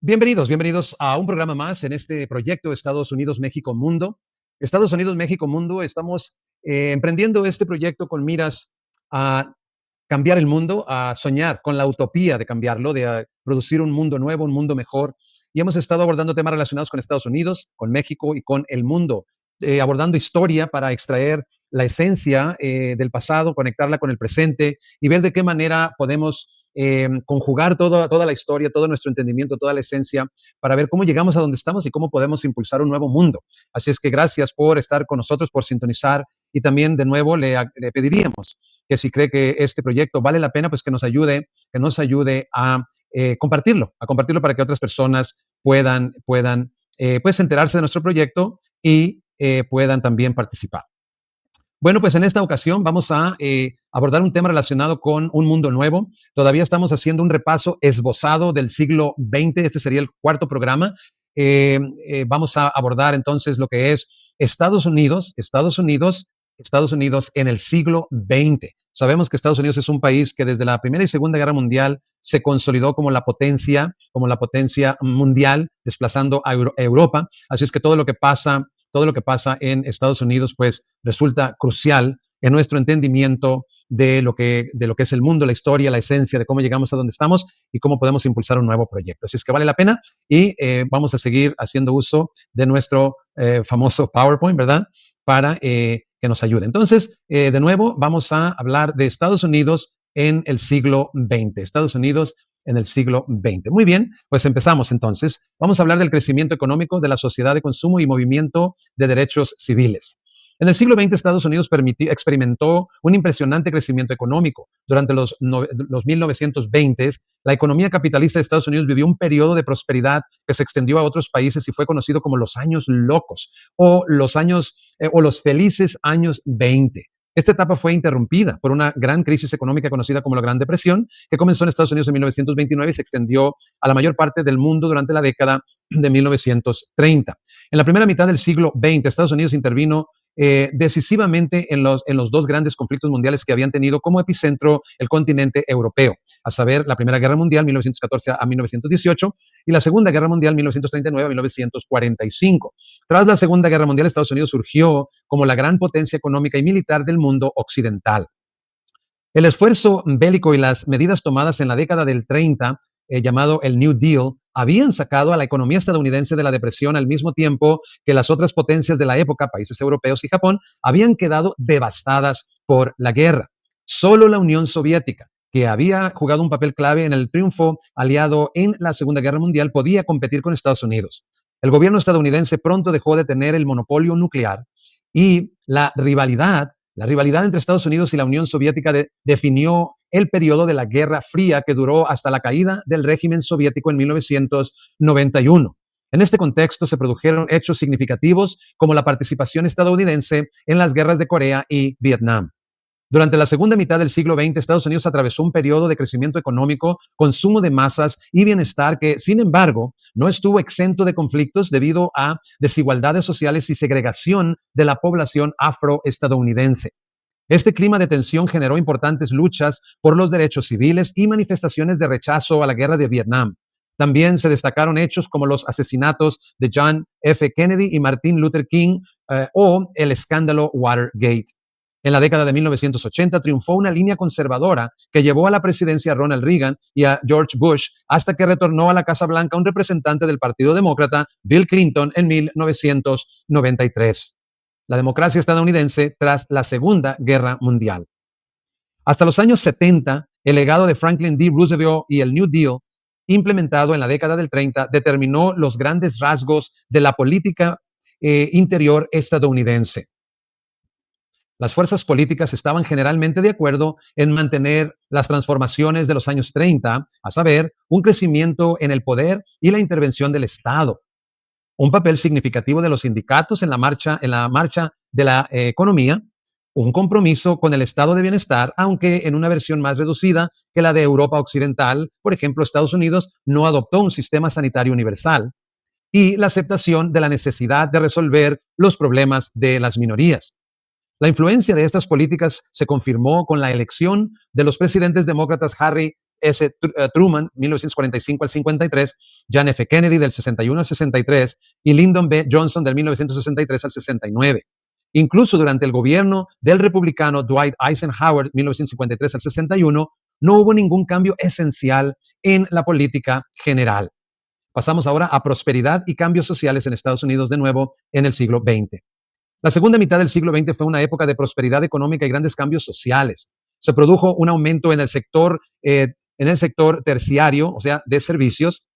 Bienvenidos a un programa más en este proyecto Estados Unidos, México, Mundo. Estados Unidos, México, Mundo, estamos emprendiendo este proyecto con miras a cambiar el mundo, a soñar con la utopía de cambiarlo, de producir un mundo nuevo, un mundo mejor. Y hemos estado abordando temas relacionados con Estados Unidos, con México y con el mundo, abordando historia para extraer la esencia del pasado, conectarla con el presente y ver de qué manera podemos conjugar toda la historia, todo nuestro entendimiento, toda la esencia, para ver cómo llegamos a donde estamos y cómo podemos impulsar un nuevo mundo. Así es que gracias por estar con nosotros, por sintonizar, y también de nuevo le pediríamos que si cree que este proyecto vale la pena, pues que nos ayude a compartirlo para que otras personas puedan pues enterarse de nuestro proyecto y puedan también participar. Bueno, pues en esta ocasión vamos a abordar un tema relacionado con un mundo nuevo. Todavía estamos haciendo un repaso esbozado del siglo XX. Este sería el cuarto programa. Vamos a abordar entonces lo que es Estados Unidos en el siglo XX. Sabemos que Estados Unidos es un país que desde la Primera y Segunda Guerra Mundial se consolidó como la potencia mundial, desplazando a Europa. Así es que todo lo que pasa en Estados Unidos, pues resulta crucial en nuestro entendimiento de lo que es el mundo, la historia, la esencia de cómo llegamos a donde estamos y cómo podemos impulsar un nuevo proyecto. Así es que vale la pena y vamos a seguir haciendo uso de nuestro famoso PowerPoint, ¿verdad? Para que nos ayude. Entonces, de nuevo, vamos a hablar de Estados Unidos en el siglo XX. Estados Unidos en el siglo XX. Muy bien, pues empezamos entonces. Vamos a hablar del crecimiento económico de la sociedad de consumo y movimiento de derechos civiles. En el siglo XX, Estados Unidos experimentó un impresionante crecimiento económico. Durante los 1920, la economía capitalista de Estados Unidos vivió un periodo de prosperidad que se extendió a otros países y fue conocido como los años locos o los felices años 20. Esta etapa fue interrumpida por una gran crisis económica conocida como la Gran Depresión, que comenzó en Estados Unidos en 1929 y se extendió a la mayor parte del mundo durante la década de 1930. En la primera mitad del siglo XX, Estados Unidos intervino decisivamente en los dos grandes conflictos mundiales que habían tenido como epicentro el continente europeo, a saber, la Primera Guerra Mundial, 1914 a 1918, y la Segunda Guerra Mundial, 1939 a 1945. Tras la Segunda Guerra Mundial, Estados Unidos surgió como la gran potencia económica y militar del mundo occidental. El esfuerzo bélico y las medidas tomadas en la década del 30, llamado el New Deal, habían sacado a la economía estadounidense de la depresión al mismo tiempo que las otras potencias de la época, países europeos y Japón, habían quedado devastadas por la guerra. Solo la Unión Soviética, que había jugado un papel clave en el triunfo aliado en la Segunda Guerra Mundial, podía competir con Estados Unidos. El gobierno estadounidense pronto dejó de tener el monopolio nuclear y la rivalidad entre Estados Unidos y la Unión Soviética definió el periodo de la Guerra Fría que duró hasta la caída del régimen soviético en 1991. En este contexto se produjeron hechos significativos como la participación estadounidense en las guerras de Corea y Vietnam. Durante la segunda mitad del siglo XX, Estados Unidos atravesó un periodo de crecimiento económico, consumo de masas y bienestar que, sin embargo, no estuvo exento de conflictos debido a desigualdades sociales y segregación de la población afroestadounidense. Este clima de tensión generó importantes luchas por los derechos civiles y manifestaciones de rechazo a la guerra de Vietnam. También se destacaron hechos como los asesinatos de John F. Kennedy y Martin Luther King o el escándalo Watergate. En la década de 1980 triunfó una línea conservadora que llevó a la presidencia a Ronald Reagan y a George Bush hasta que retornó a la Casa Blanca un representante del Partido Demócrata, Bill Clinton, en 1993. La democracia estadounidense tras la Segunda Guerra Mundial. Hasta los años 70, el legado de Franklin D. Roosevelt y el New Deal, implementado en la década del 30, determinó los grandes rasgos de la política interior estadounidense. Las fuerzas políticas estaban generalmente de acuerdo en mantener las transformaciones de los años 30, a saber, un crecimiento en el poder y la intervención del Estado, un papel significativo de los sindicatos en la marcha de la economía, un compromiso con el estado de bienestar, aunque en una versión más reducida que la de Europa Occidental. Por ejemplo, Estados Unidos no adoptó un sistema sanitario universal, y la aceptación de la necesidad de resolver los problemas de las minorías. La influencia de estas políticas se confirmó con la elección de los presidentes demócratas Harry Truman, 1945 al 53, John F. Kennedy, del 61 al 63, y Lyndon B. Johnson, del 1963 al 69. Incluso durante el gobierno del republicano Dwight Eisenhower, 1953 al 61, no hubo ningún cambio esencial en la política general. Pasamos ahora a prosperidad y cambios sociales en Estados Unidos de nuevo en el siglo XX. La segunda mitad del siglo XX fue una época de prosperidad económica y grandes cambios sociales. Se produjo un aumento en el sector terciario, o sea, de servicios,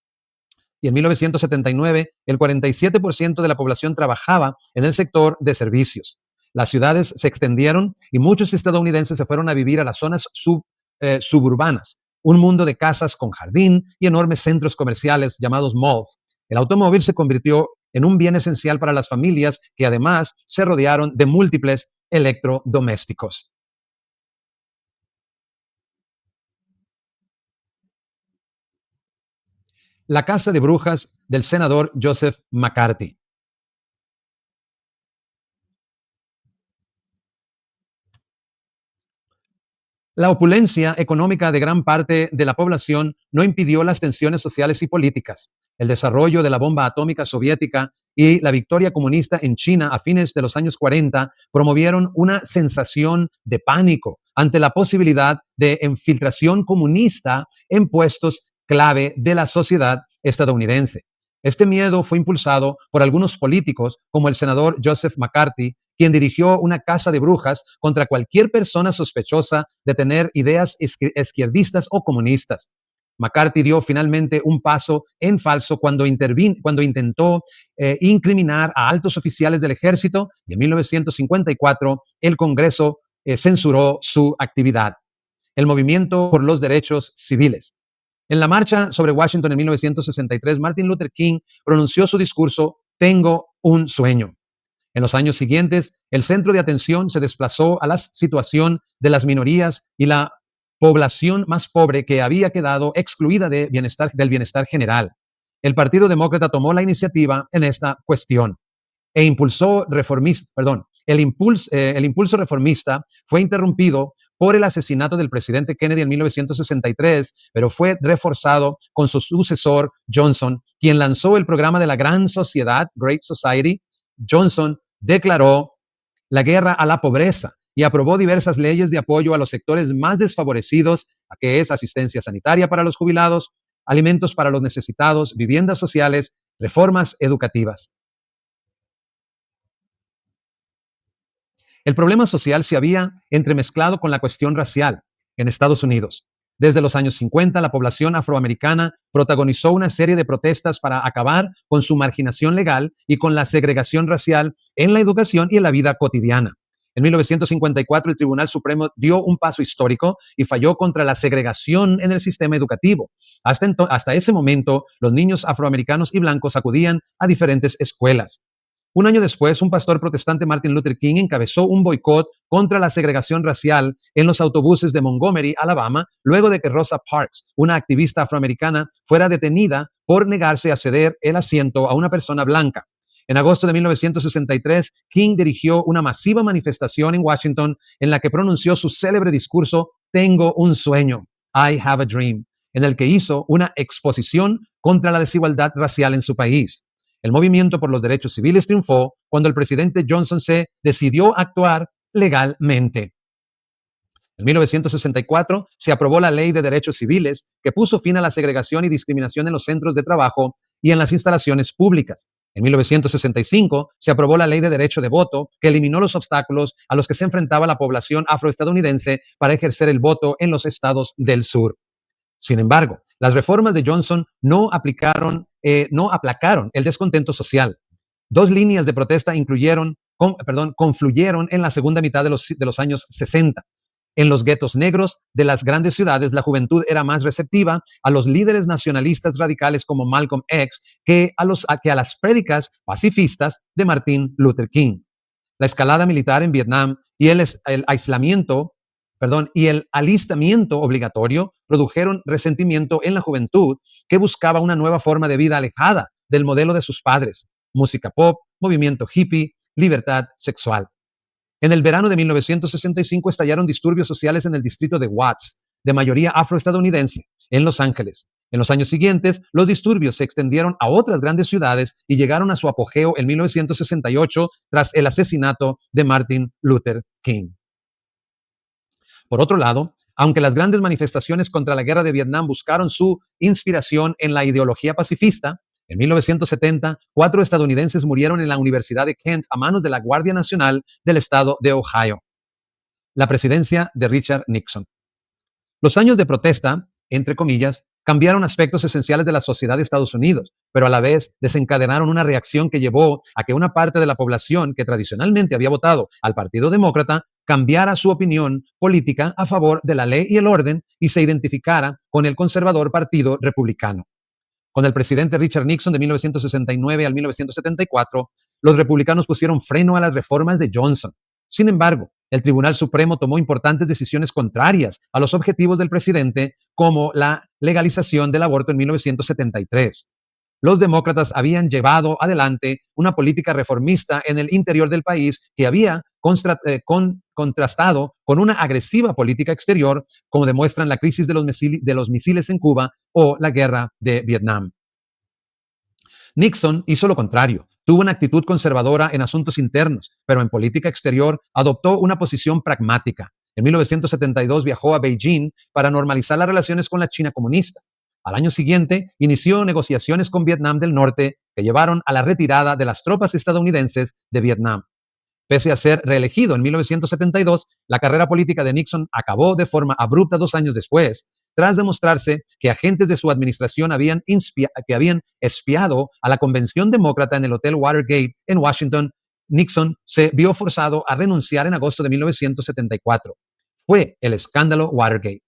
y en 1979 el 47% de la población trabajaba en el sector de servicios. Las ciudades se extendieron y muchos estadounidenses se fueron a vivir a las zonas suburbanas, un mundo de casas con jardín y enormes centros comerciales llamados malls. El automóvil se convirtió en un bien esencial para las familias que además se rodearon de múltiples electrodomésticos. La casa de brujas del senador Joseph McCarthy. La opulencia económica de gran parte de la población no impidió las tensiones sociales y políticas. El desarrollo de la bomba atómica soviética y la victoria comunista en China a fines de los años 40 promovieron una sensación de pánico ante la posibilidad de infiltración comunista en puestos clave de la sociedad estadounidense. Este miedo fue impulsado por algunos políticos, como el senador Joseph McCarthy, quien dirigió una casa de brujas contra cualquier persona sospechosa de tener ideas izquierdistas o comunistas. McCarthy dio finalmente un paso en falso cuando intentó incriminar a altos oficiales del ejército, y en 1954 el Congreso censuró su actividad. El movimiento por los derechos civiles. En la marcha sobre Washington en 1963, Martin Luther King pronunció su discurso "Tengo un sueño". En los años siguientes, el centro de atención se desplazó a la situación de las minorías y la población más pobre que había quedado excluida del bienestar general. El Partido Demócrata tomó la iniciativa en esta cuestión e impulsó reformista, perdón, el impulso reformista fue interrumpido por el asesinato del presidente Kennedy en 1963, pero fue reforzado con su sucesor Johnson, quien lanzó el programa de la Gran Sociedad, Great Society. Johnson declaró la guerra a la pobreza y aprobó diversas leyes de apoyo a los sectores más desfavorecidos, que es asistencia sanitaria para los jubilados, alimentos para los necesitados, viviendas sociales, reformas educativas. El problema social se había entremezclado con la cuestión racial en Estados Unidos. Desde los años 50, la población afroamericana protagonizó una serie de protestas para acabar con su marginación legal y con la segregación racial en la educación y en la vida cotidiana. En 1954, el Tribunal Supremo dio un paso histórico y falló contra la segregación en el sistema educativo. Hasta ese momento, los niños afroamericanos y blancos acudían a diferentes escuelas. Un año después, un pastor protestante, Martin Luther King, encabezó un boicot contra la segregación racial en los autobuses de Montgomery, Alabama, luego de que Rosa Parks, una activista afroamericana, fuera detenida por negarse a ceder el asiento a una persona blanca. En agosto de 1963, King dirigió una masiva manifestación en Washington en la que pronunció su célebre discurso "Tengo un sueño", I have a dream, en el que hizo una exposición contra la desigualdad racial en su país. El movimiento por los derechos civiles triunfó cuando el presidente Johnson se decidió a actuar legalmente. En 1964 se aprobó la Ley de Derechos Civiles, que puso fin a la segregación y discriminación en los centros de trabajo y en las instalaciones públicas. En 1965 se aprobó la Ley de Derecho de Voto, que eliminó los obstáculos a los que se enfrentaba la población afroestadounidense para ejercer el voto en los estados del sur. Sin embargo, las reformas de Johnson no aplacaron el descontento social. Dos líneas de protesta confluyeron en la segunda mitad de los años 60. En los guetos negros de las grandes ciudades, la juventud era más receptiva a los líderes nacionalistas radicales como Malcolm X que a las prédicas pacifistas de Martin Luther King. La escalada militar en Vietnam y el alistamiento obligatorio produjeron resentimiento en la juventud, que buscaba una nueva forma de vida alejada del modelo de sus padres: música pop, movimiento hippie, libertad sexual. En el verano de 1965 estallaron disturbios sociales en el distrito de Watts. de mayoría afroestadounidense en Los Ángeles. En los años siguientes, los disturbios se extendieron a otras grandes ciudades y llegaron a su apogeo en 1968 tras el asesinato de Martin Luther King. Por otro lado, aunque las grandes manifestaciones contra la guerra de Vietnam buscaron su inspiración en la ideología pacifista, en 1970, 4 estadounidenses murieron en la Universidad de Kent a manos de la Guardia Nacional del estado de Ohio. La presidencia de Richard Nixon. Los años de protesta, entre comillas, cambiaron aspectos esenciales de la sociedad de Estados Unidos, pero a la vez desencadenaron una reacción que llevó a que una parte de la población que tradicionalmente había votado al Partido Demócrata cambiara su opinión política a favor de la ley y el orden y se identificara con el conservador Partido Republicano. Con el presidente Richard Nixon de 1969 al 1974, los republicanos pusieron freno a las reformas de Johnson. Sin embargo, el Tribunal Supremo tomó importantes decisiones contrarias a los objetivos del presidente, como la legalización del aborto en 1973. Los demócratas habían llevado adelante una política reformista en el interior del país que había contrastado con una agresiva política exterior, como demuestran la crisis de los misiles en Cuba o la guerra de Vietnam. Nixon hizo lo contrario. Tuvo una actitud conservadora en asuntos internos, pero en política exterior adoptó una posición pragmática. En 1972 viajó a Beijing para normalizar las relaciones con la China comunista. Al año siguiente, inició negociaciones con Vietnam del Norte que llevaron a la retirada de las tropas estadounidenses de Vietnam. Pese a ser reelegido en 1972, la carrera política de Nixon acabó de forma abrupta 2 años después, tras demostrarse que agentes de su administración habían espiado a la convención demócrata en el Hotel Watergate en Washington. Nixon se vio forzado a renunciar en agosto de 1974. Fue el escándalo Watergate.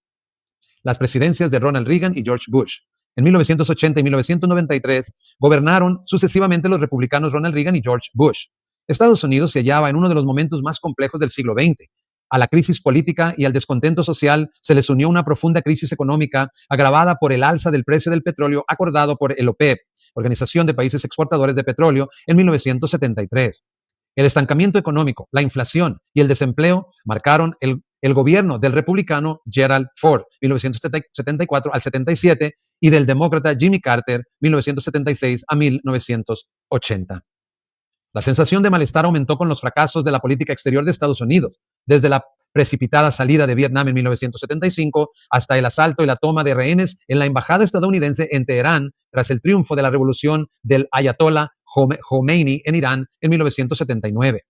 Las presidencias de Ronald Reagan y George Bush. En 1980 y 1993 gobernaron sucesivamente los republicanos Ronald Reagan y George Bush. Estados Unidos se hallaba en uno de los momentos más complejos del siglo XX. A la crisis política y al descontento social se les unió una profunda crisis económica agravada por el alza del precio del petróleo acordado por el OPEP, Organización de Países Exportadores de Petróleo, en 1973. El estancamiento económico, la inflación y el desempleo marcaron el gobierno del republicano Gerald Ford, 1974 al 77, y del demócrata Jimmy Carter, 1976 a 1980. La sensación de malestar aumentó con los fracasos de la política exterior de Estados Unidos, desde la precipitada salida de Vietnam en 1975 hasta el asalto y la toma de rehenes en la embajada estadounidense en Teherán tras el triunfo de la revolución del Ayatollah Khomeini en Irán en 1979.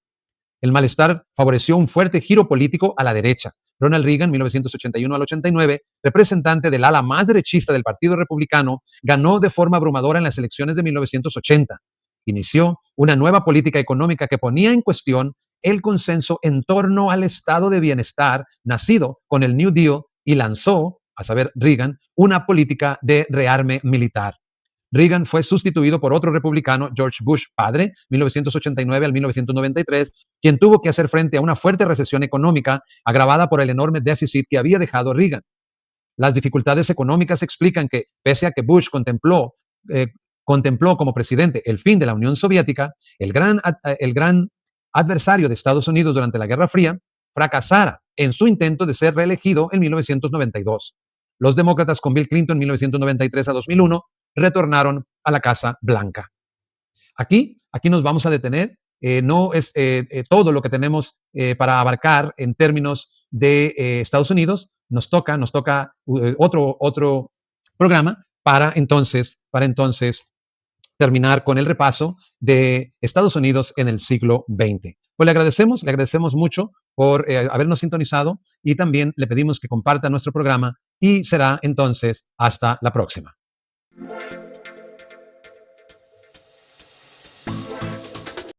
El malestar favoreció un fuerte giro político a la derecha. Ronald Reagan, 1981 al 89, representante del ala más derechista del Partido Republicano, ganó de forma abrumadora en las elecciones de 1980. Inició una nueva política económica que ponía en cuestión el consenso en torno al estado de bienestar nacido con el New Deal y lanzó, a saber, Reagan, una política de rearme militar. Reagan fue sustituido por otro republicano, George Bush padre, 1989 al 1993, quien tuvo que hacer frente a una fuerte recesión económica agravada por el enorme déficit que había dejado Reagan. Las dificultades económicas explican que, pese a que Bush contempló como presidente el fin de la Unión Soviética, el gran adversario de Estados Unidos durante la Guerra Fría, fracasara en su intento de ser reelegido en 1992. Los demócratas con Bill Clinton en 1993 a 2001 retornaron a la Casa Blanca. Aquí nos vamos a detener. No es todo lo que tenemos para abarcar en términos de Estados Unidos. Nos toca otro programa para entonces terminar con el repaso de Estados Unidos en el siglo XX. Pues le agradecemos mucho por habernos sintonizado y también le pedimos que comparta nuestro programa y será entonces hasta la próxima.